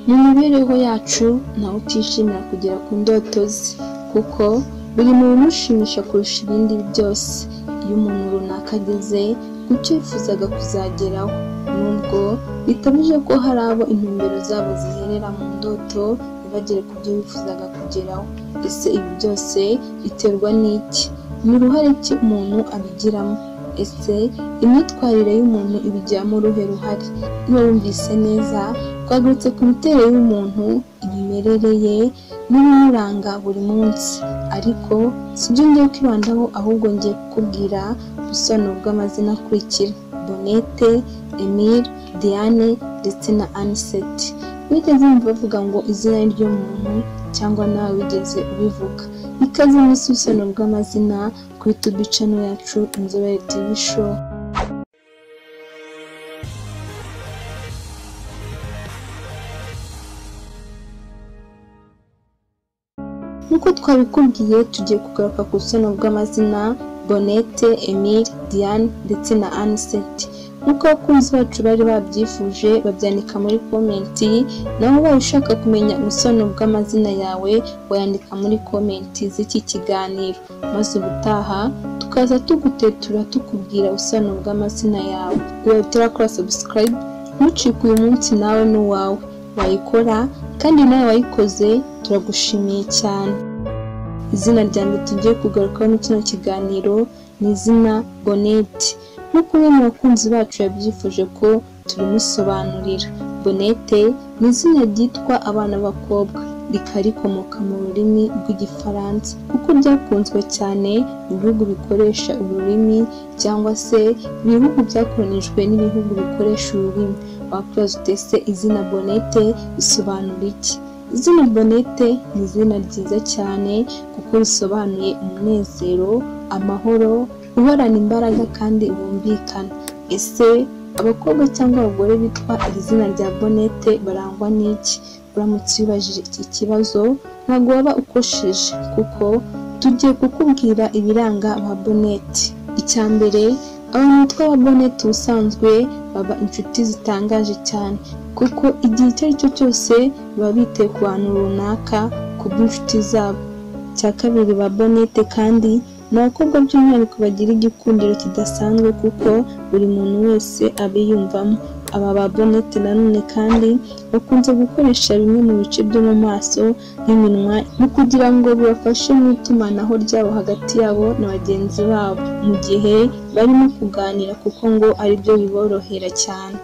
mu mibereho yacu ntawe utishimira kugera ku ndoto ze, kuko buri muntu umushimisha kurusha ibindi byose iyo umuntu runaka ageze ku cyo yifuzaga kuzageraho, nubwo bitabuje ko hari abo intumbero zabo ziherera mu ndoto ntibagere ku byo bifuzaga kugeraho. Ese ibi byose biterwa n'iki? Ni uruhare ki umuntu abigiramo? Ese imyitwarire y'umuntu ibigiramo uruhe ruhare? Iyo wumvise neza, twagarutse ku miterere y'umuntu, imimerere ye n'ibimuranga buri munsi, ariko si byo ngiye kwibandaho, ahubwo ngiye kukubwira ubusobanuro bw'amazina akurikira: Bonette, Emile, Diane ndetse na Anisette. Wigeze wumva bavuga ngo izina ry'umuntu, cyangwa nawe wigeze ubivuga? Ikaze mu busobanuro bw'amazina kuri YouTube channel yacu Inzobere TV Show. Nuko twabikubwiye, tugiye kugaruka ku busobanuro bw'amazina Bonette, Emile, Diane ndetse na Anisette. Nuko abakunzi bacu bari babyifuje babyandika muri komenti, naho ubaye ushaka kumenya ubusobanuro bw'amazina yawe wayandika muri komenti z'iki kiganiro, maze ubutaha tukaza tugutetura tukubwira ubusobanuro bw'amazina yawe. Ubaye utarakora subscribe, ntucike uyu munsi nawe n'uwawe, wayikora kandi nawe wayikoze turagushimiye cyane. Izina rya mbere tugiye kugarukaho muri kino kiganiro ni izina Bonette. Nk'uko umwe mu bakunzi bacu yabyifuje ko turimusobanurira, Bonette ni izina ryitwa abana b'abakobwa, rikaba rikomoka mu rurimi rw'Igifaransa kuko ryakunzwe cyane mu bihugu bikoresha ururimi, cyangwa se ibihugu byakoronijwe n'ibihugu bikoresha ururimi. Wakwibaza uti ese izina Bonette risobanura iki? Izina Bonette ni izina ryiza cyane kuko risobanuye umunezero, amahoro, uhorana imbaraga kandi bumvikana. Ese abakobwa cyangwa abagore bitwa iri zina rya Bonette barangwa n'iki? Uramutse wibajije iki kibazo ntabwo waba ukosheje, kuko tugiye kukubwira ibiranga ba Bonette. Icya mbere, abantu bitwa ba Bonette ubusanzwe baba inshuti zitangaje cyane, kuko igihe icyo ari cyo cyose baba bitaye ku bantu runaka ku bw'inshuti zabo. Icya kabiri, ba Bonette kandi ni abakobwa by'umwihariko bagira igikundiro kidasanzwe, kuko buri muntu wese abiyumvamo. Aba ba Bonette nanone kandi bakunze gukoresha bimwe mu bice byo mu maso nk'iminwa mu kugira ngo bibafashe mu itumanaho ryabo hagati yabo na bagenzi babo mu gihe barimo kuganira, kuko ngo ari byo biborohera cyane.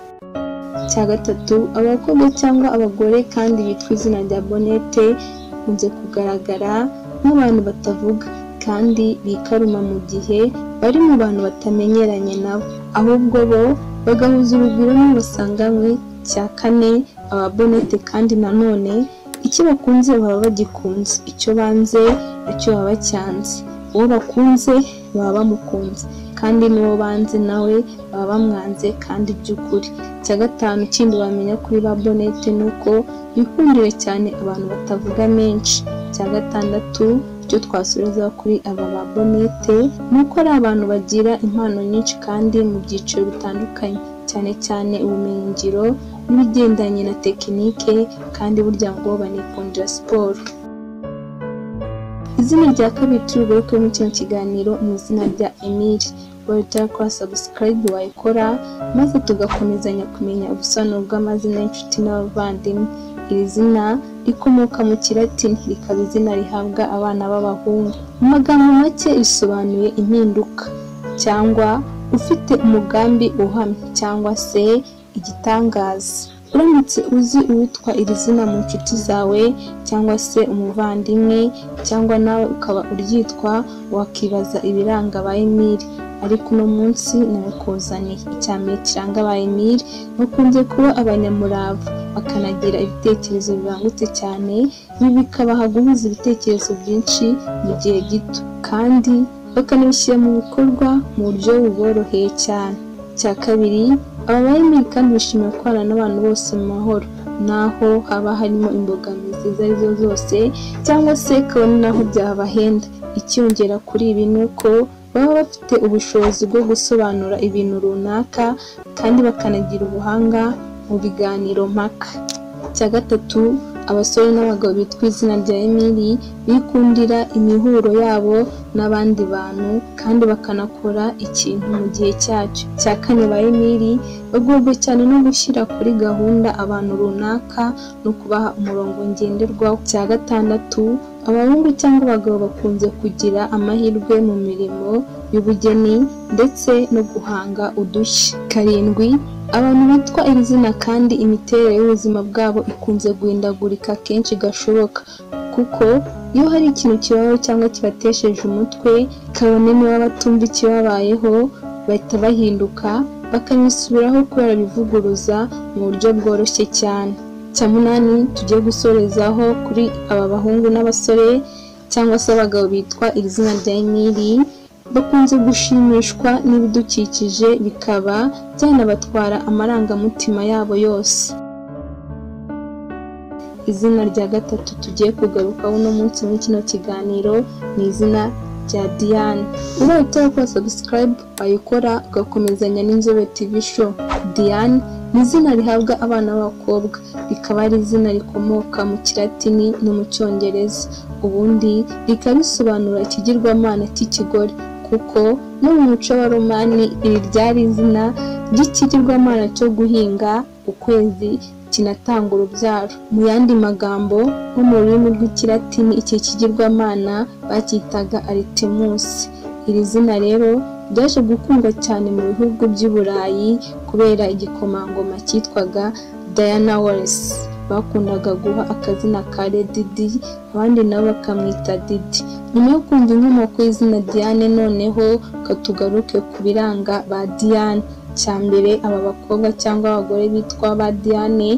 Icya gatatu, abakobwa cyangwa abagore kandi bitwa izina rya Bonette bakunze kugaragara nk'abantu batavuga kandi bikaruma mu gihe bari mu bantu batamenyeranye nabo, ahubwo bo bagahuza urugwiro n'ubasanganywe. Cya kane, aba Bonette kandi nanone icyo bakunze baba bagikunze, icyo banze nacyo baba bacyanze. Uwo bakunze baba bamukunze, kandi n'uwo banze nawe baba bamwanze kandi by'ukuri. Icya gatanu kindi wamenya kuri ba Bonette ni uko bikundira cyane abantu batavuga menshi. Icya gatandatu icyo twasoreza kuri aba ba Bonette ni uko ari abantu bagira impano nyinshi kandi mu byiciro bitandukanye, cyane cyane ubumenyingiro n'ibigendanye na tekinike, kandi burya ngo banikundira siporo. Izina rya kabiri turi bugaruke muri kino kiganiro ni izina rya Emile. Ubaye utarakora subscribe wayikora, maze tugakomezanya kumenya ubusobanuro bw'amazina y'inshuti n'abavandimwe. Iri zina rikomoka mu Kilatini, rikaba izina rihabwa abana b'abahungu. Mu magambo make risobanuye impinduka, cyangwa ufite umugambi uhamye, cyangwa se igitangaza. Uramutse uzi uwitwa iri zina mu nshuti zawe, cyangwa se umuvandimwe, cyangwa nawe ukaba uryitwa, wakibaza ibiranga ba Emile. Ariko uno munsi nabikuzaniye. Icya mbere kiranga ba Emile bakunze kuba abanyamurava, bakanagira ibitekerezo bibangutse cyane, ibi bikabaha guhuza ibitekerezo byinshi mu gihe gito, kandi bakanabishyira mu bikorwa mu buryo buboroheye cyane. Icya kabiri, aba ba Emile kandi bishimira kubana n'abantu bose mu mahoro, naho haba harimo imbogamizi izo ari zo zose, cyangwa se kabone naho byabahenda. Icyongera kuri ibi ni uko baba bafite ubushobozi bwo gusobanura ibintu runaka, kandi bakanagira ubuhanga mu biganiro mpaka. Icya gatatu, abasore n'abagabo bitwa izina rya Emily bikundira imihuro yabo n'abandi bantu kandi bakanakora ikintu mu gihe cyacyo. Icya kane, ba Emily bagorwa cyane no gushyira kuri gahunda abantu runaka no kubaha umurongo ngenderwaho. Icya gatandatu, abahungu cyangwa abagabo bakunze kugira amahirwe mu mirimo y'ubugeni ndetse no guhanga udushya. Karindwi, abantu bitwa iri zina kandi imiterere y'ubuzima bwabo ikunze guhindagurika kenshi gashoboka, kuko iyo hari ikintu kibaho cyangwa kibatesheje umutwe kabone niba batumva ikibabayeho bahita bahinduka bakabisubiraho kubera bivuguruza mu buryo bworoshye cyane. Icya munani, tugiye gusorezaho kuri aba bahungu n'abasore cyangwa se abagabo bitwa iri zina rya Emily bakunze gushimishwa n'ibidukikije bikaba byanabatwara amarangamutima yabo yose. Izina rya gatatu tugiye kugarukaho uno munsi muri kino kiganiro ni izina rya Diane. Ubaye utarakora subscribe wayikora ugakomezanya n'Inzobe TV show. Diane ni izina rihabwa abana b'abakobwa, rikaba ari izina rikomoka mu Kilatini no mu Cyongereza, ubundi rikaba risobanura ikigirwamana cy'ikigore, kuko no mu muco wa Romani iri ryari izina ry'ikigirwamana cyo guhinga ukwezi kinatanga urubyaro. Mu yandi magambo, nko mu rurimi rw'Ikilatini iki kigirwamana bacyitaga Artemus. Iri zina rero ryaje gukundwa cyane mu bihugu by'i Burayi kubera igikomangoma cyitwaga Diana Wallis. Bakundaga guha akazina ka Lady Di, abandi nabo bakamwita Didi. Nyuma yo kumva inkomoko y'izina Diane, noneho katugaruke ku biranga ba Diane. Cya mbere, aba bakobwa cyangwa abagore bitwa ba Diane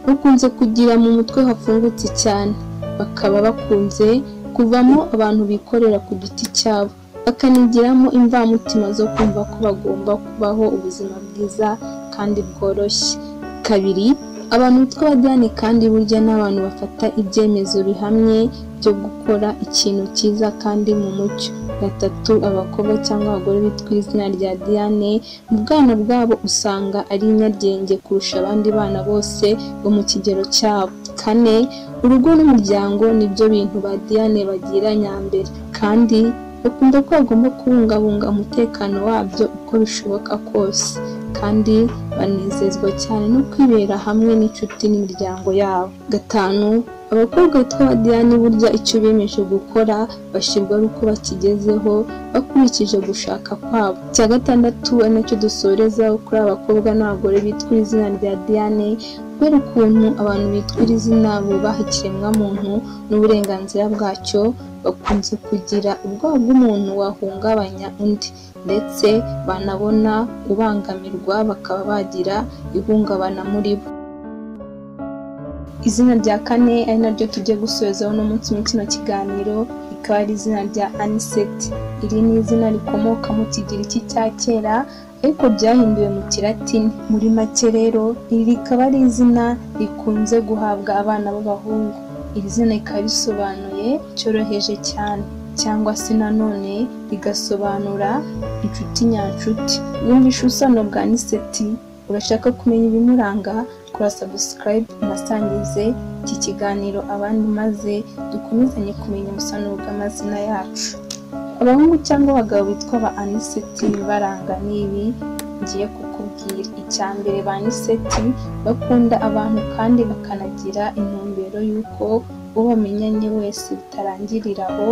bakunze kugira mu mutwe hafungutse cyane, bakaba bakunze kuvamo abantu bikorera ku giti cyabo, bakanigiramo imvamutima zo kumva ko bagomba kubaho ubuzima bwiza kandi bworoshye. Kabiri, abantu bitwa ba Diane kandi burya n'abantu bafata ibyemezo bihamye byo gukora ikintu cyiza kandi mu mucyo. Gatatu, abakobwa cyangwa abagore bitwa izina rya Diane mu bwana bwabo usanga ari inyaryenge kurusha abandi bana bose bo mu kigero cyabo. Kane, urugo n'umuryango nibyo bintu ba Diane bagira nyambere, kandi bakunda ko bagomba kubungabunga umutekano wabyo uko bishoboka kose, kandi banezezwa cyane no kwibera hamwe n'inshuti n'imiryango yabo. Gatanu, abakobwa bitwa ba Diane burya icyo biyemeje gukora bashyirwa ari uko bakigezeho bakurikije gushaka kwabo. Icya gatandatu ari nacyo dusorezaho kuri abakobwa n'abagore bitwa izina rya Diane, kubera ukuntu abantu bitwa iri zina bubaha ikiremwamuntu n'uburenganzira bwacyo, bakunze kugira ubwoba bw'umuntu wahungabanya undi, ndetse banabona ubangamirwa bakaba bagira ihungabana muri bo. Izina rya kane ari naryo tugiye gusorezaho no munsi mu kino kiganiro, rikaba ari izina rya Anisette. Iri ni izina rikomoka mu Kigiriki cya kera ariko ryahinduwe mu Kilatini. Muri make rero, iri rikaba ari izina rikunze guhabwa abana b'abahungu. Iri zina rikaba risobanuye cyoroheje cyane, cyangwa se nanone rigasobanura inshuti nyanshuti. Wumvishe ubusano bwa Anisette, urashaka kumenya ibimuranga, kora subscribe unasangize iki kiganiro abandi, maze dukomezanye kumenya ubusano bw'amazina yacu. Abahungu cyangwa abagabo bitwa ba Anisette bibaranga n'ibi ngiye kukubwira. Icya mbere, ba Anisette bakunda abantu kandi bakanagira intumbero y'uko uwo bamenyanye wese bitarangirira aho,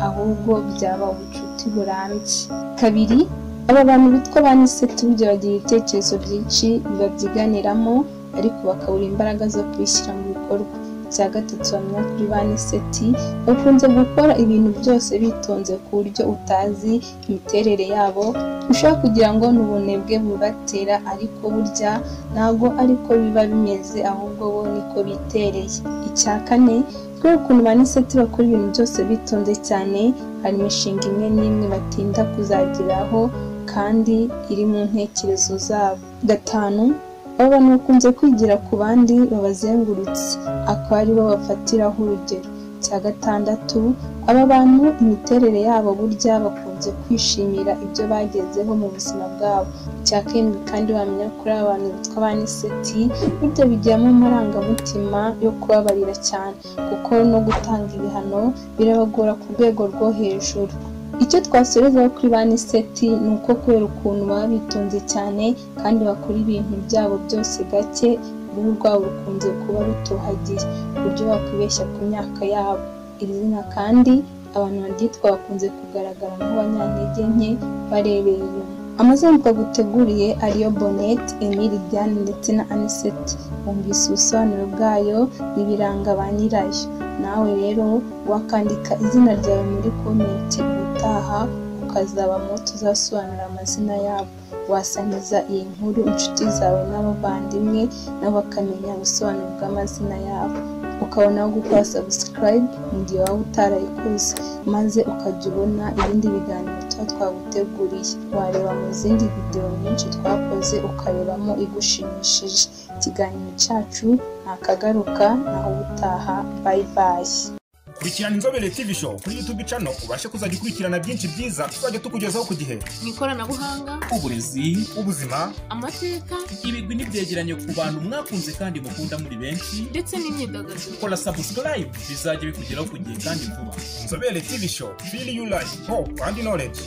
ahubwo byaba ubucuti burambye. Kabiri, aba bantu bitwa ba Anisette burya bagira ibitekerezo byinshi babyiganiramo ariko bakabura imbaraga zo kubishyira mu bikorwa. Icya gatatu, bamenya kuri ba Anisette bakunze gukora ibintu byose bitonze ku buryo utazi imiterere yabo, ushaka kugira ngo n'ubunebwe bubatera, ariko burya ntabwo ariko biba bimeze, ahubwo bo niko bitereye. Icya kane, kubera ukuntu ba Anisette bakora ibintu byose bitonze cyane, hari imishinga imwe n'imwe batinda kuzageraho kandi iri mu ntekerezo zabo. Gatanu, aba bantu bakunze kwigira ku bandi babazengurutse, akaba ari bo bafatiraho urugero. Icya gatandatu, aba bantu imiterere yabo burya bakunze bagombye kwishimira ibyo bagezeho mu buzima bwabo. Icya karindwi kandi wamenya kuri abantu bitwa ba aniseti burya bijyamo amarangamutima yo kubabarira cyane kuko no gutanga ibihano birabagora ku rwego rwo hejuru. Icyo twasorezaho kuri ba aniseti ni uko kubera ukuntu baba bitonze cyane kandi bakora ibintu byabo byose gake, uruhu rwabo rukunze kuba rutohagiye ku buryo bakwibeshya ku myaka yabo. Iri zina kandi abantu baryitwa bakunze kugaragara nk'abanyantege nke barebeye inyuma. Amazina twaguteguriye ariyo Bonnet, Emile, Diane ndetse na Anisette. Wumvise ubusobanuro bwayo n'ibiranga ba nyirayo. Nawe rero wakandika izina ryawe muri komenti ubutaha ukazabamo tuzasobanura amazina yabo. Wasangiza iyi nkuru inshuti zawe n'abavandimwe nabo bakamenya ubusobanuro bw'amazina yabo. Ukabona gukora subscribe mu gihe waba utarayikoze maze ukajya ubona ibindi biganiro tuba twaguteguriye. Wareba mu zindi video nyinshi twakoze ukarebamo igushimishije. Ikiganiro cyacu ntakagaruka naho ubutaha. Bye bye. Kurikirana Inzobere TV Show kuri YouTube channel ubashe kuzajya ukurikirana byinshi byiza tuzajya tukugezaho ku gihe. Ikoranabuhanga, uburezi, ubuzima, amateka, ibigwi n'ibyegeranyo ku bantu mwakunze kandi mukunda muri benshi ndetse n'imyidagaduro. Kora subscribe bizajya bikugeraho ku gihe kandi vuba. Inzobere TV Show, feel you life, hope and knowledge.